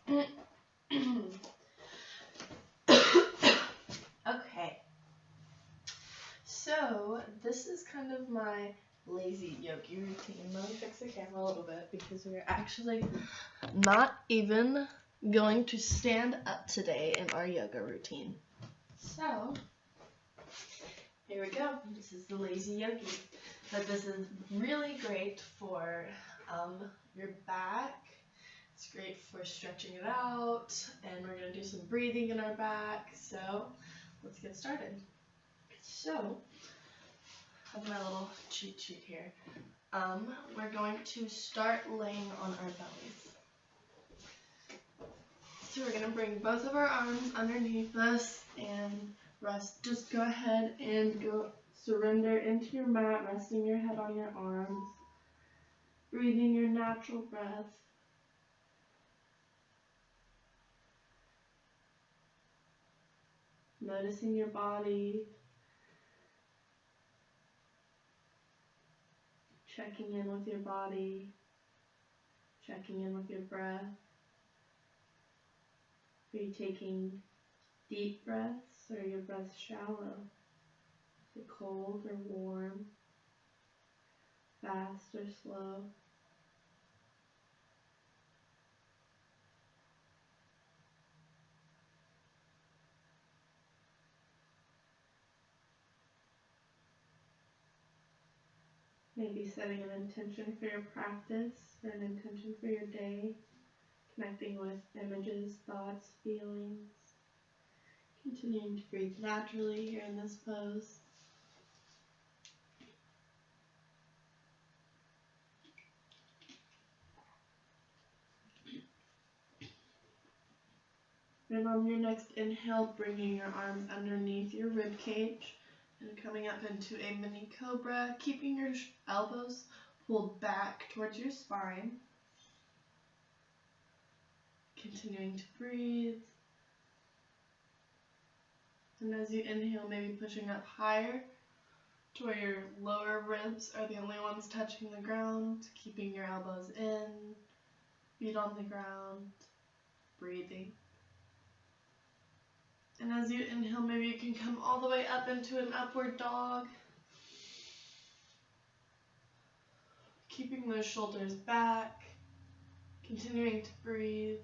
Okay, so this is kind of my lazy yogi routine. Let me fix the camera a little bit because we're actually not even going to stand up today in our yoga routine. So, here we go. This is the lazy yogi. But this is really great for your back. It's great for stretching it out, and we're going to do some breathing in our back. So, let's get started. So, I have my little cheat sheet here. We're going to start laying on our bellies. So we're going to bring both of our arms underneath us and rest. Just go ahead and surrender into your mat, resting your head on your arms. Breathing your natural breath. Noticing your body. Checking in with your body. Checking in with your breath. Are you taking deep breaths, or are your breaths shallow? Is it cold or warm? Fast or slow? Maybe setting an intention for your practice or an intention for your day. Connecting with images, thoughts, feelings. Continuing to breathe naturally here in this pose. And on your next inhale, bringing your arms underneath your rib cage and coming up into a mini cobra, keeping your elbows pulled back towards your spine. Continuing to breathe. And as you inhale, maybe pushing up higher to where your lower ribs are the only ones touching the ground, keeping your elbows in, feet on the ground, breathing. And as you inhale, maybe you can come all the way up into an upward dog. Keeping those shoulders back, continuing to breathe.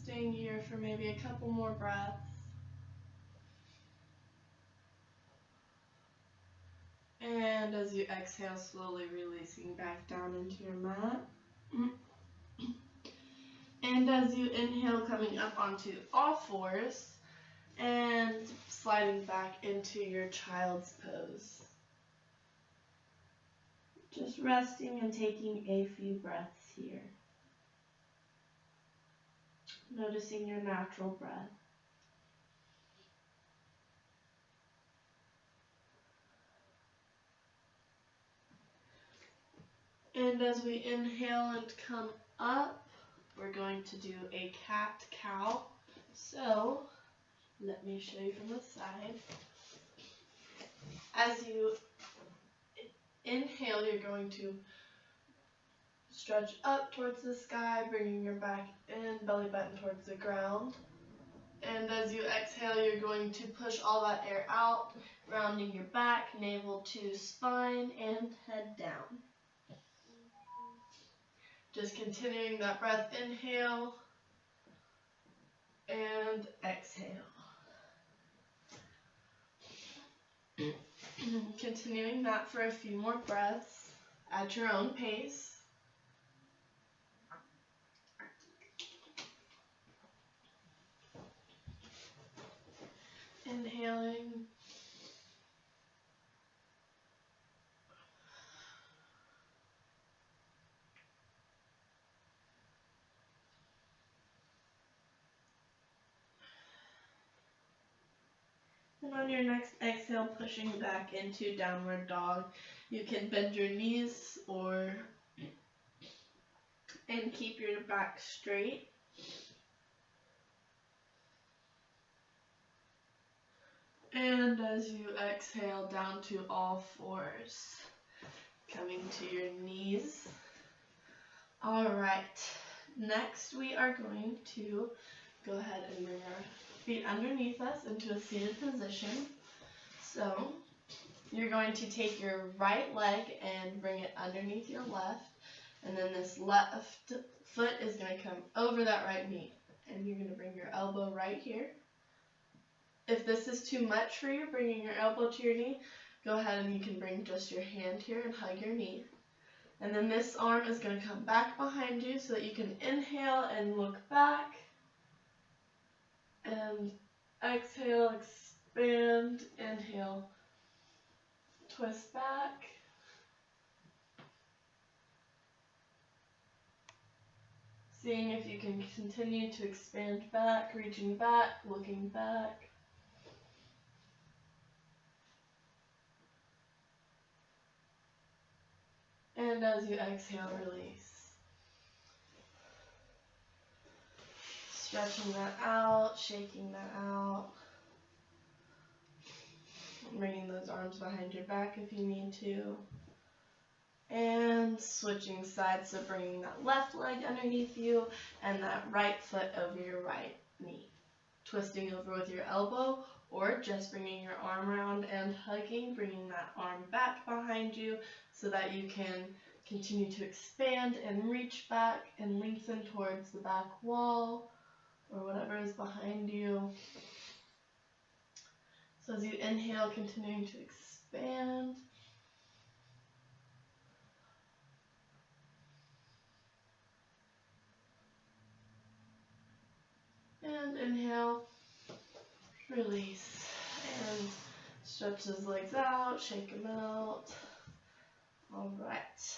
Staying here for maybe a couple more breaths. And as you exhale, slowly releasing back down into your mat. And as you inhale, coming up onto all fours and sliding back into your child's pose. Just resting and taking a few breaths here. Noticing your natural breath. And as we inhale and come up, we're going to do a cat-cow. So, let me show you from the side. As you inhale, you're going to stretch up towards the sky, bringing your back in, belly button towards the ground. And as you exhale, you're going to push all that air out, rounding your back, navel to spine, and head down. Just continuing that breath, inhale and exhale. Continuing that for a few more breaths at your own pace. Inhaling. And on your next exhale, pushing back into downward dog. You can bend your knees and keep your back straight. And as you exhale, down to all fours. Coming to your knees. Alright, next we are going to go ahead and bring our feet underneath us into a seated position. So, you're going to take your right leg and bring it underneath your left, and then this left foot is going to come over that right knee, and you're going to bring your elbow right here. If this is too much for you, bringing your elbow to your knee, go ahead and you can bring just your hand here and hug your knee. And then this arm is going to come back behind you so that you can inhale and look back. And exhale, expand, inhale, twist back. Seeing if you can continue to expand back, reaching back, looking back. And as you exhale, release. Stretching that out, shaking that out. Bringing those arms behind your back if you need to. And switching sides, so bringing that left leg underneath you and that right foot over your right knee. Twisting over with your elbow, or just bringing your arm around and hugging, bringing that arm back behind you so that you can continue to expand and reach back and lengthen towards the back wall or whatever is behind you. So as you inhale, continuing to expand. And inhale, release, and stretch those legs out, shake them out. Alright,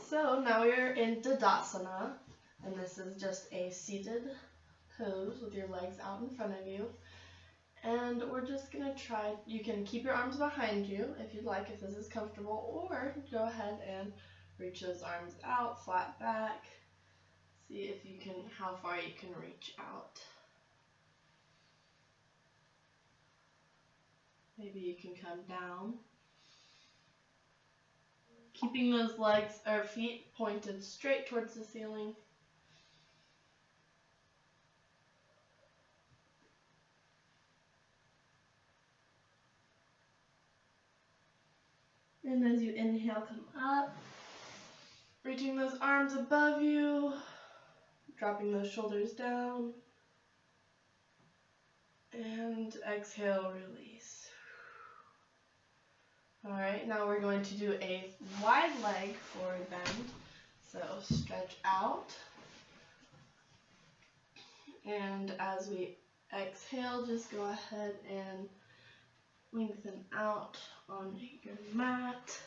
so now you're in Tadasana, and this is just a seated pose with your legs out in front of you. And we're just going to try, you can keep your arms behind you if you'd like, if this is comfortable, or go ahead and reach those arms out, flat back. See if you can, how far you can reach out. Maybe you can come down. Keeping those legs or feet pointed straight towards the ceiling. And as you inhale, come up. Reaching those arms above you. Dropping those shoulders down. And exhale, release. Alright, now we're going to do a wide leg forward bend. So stretch out. And as we exhale, just go ahead and lengthen out on your mat.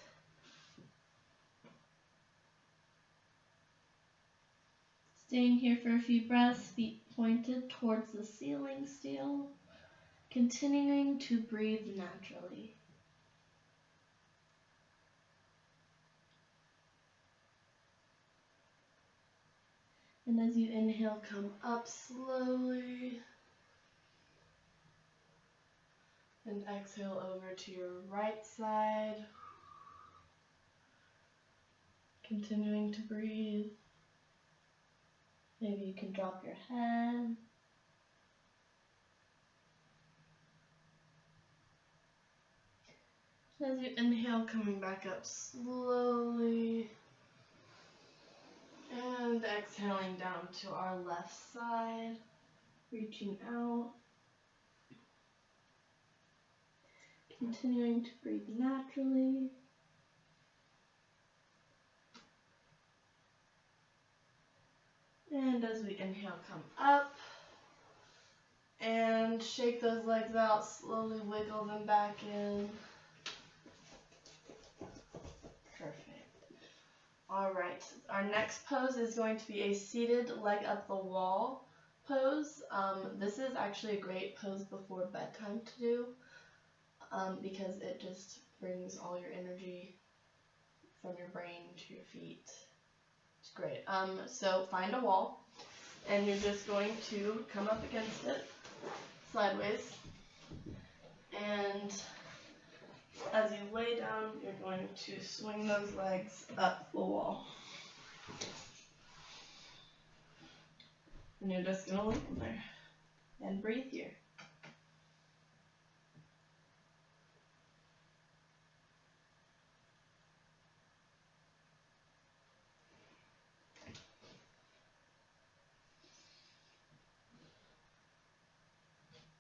Staying here for a few breaths, feet pointed towards the ceiling still. Continuing to breathe naturally. And as you inhale, come up slowly. And exhale over to your right side. Continuing to breathe. Maybe you can drop your head. As you inhale, coming back up slowly. And exhaling down to our left side, reaching out. Continuing to breathe naturally. And as we inhale, come up. And shake those legs out, slowly wiggle them back in. Alright, our next pose is going to be a seated leg up the wall pose. This is actually a great pose before bedtime to do because it just brings all your energy from your brain to your feet. It's great. So find a wall and you're just going to come up against it sideways and As you lay down, you're going to swing those legs up the wall. And you're just going to leave them there. And breathe here.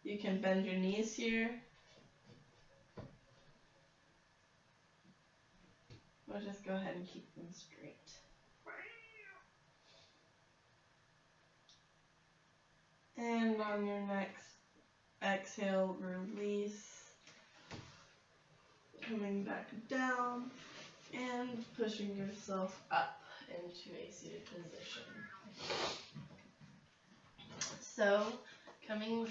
You can bend your knees here. Or just go ahead and keep them straight. And on your next exhale, release. Coming back down and pushing yourself up into a seated position. So, coming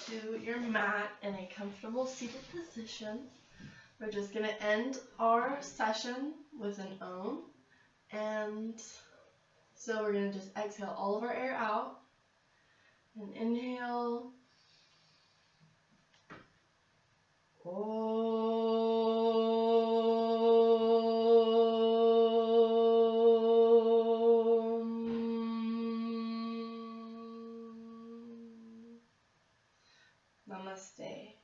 to your mat in a comfortable seated position, we're just going to end our session with an Om. And so we're going to just exhale all of our air out. And inhale. Namaste.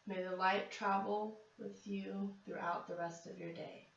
May the light travel with you throughout the rest of your day.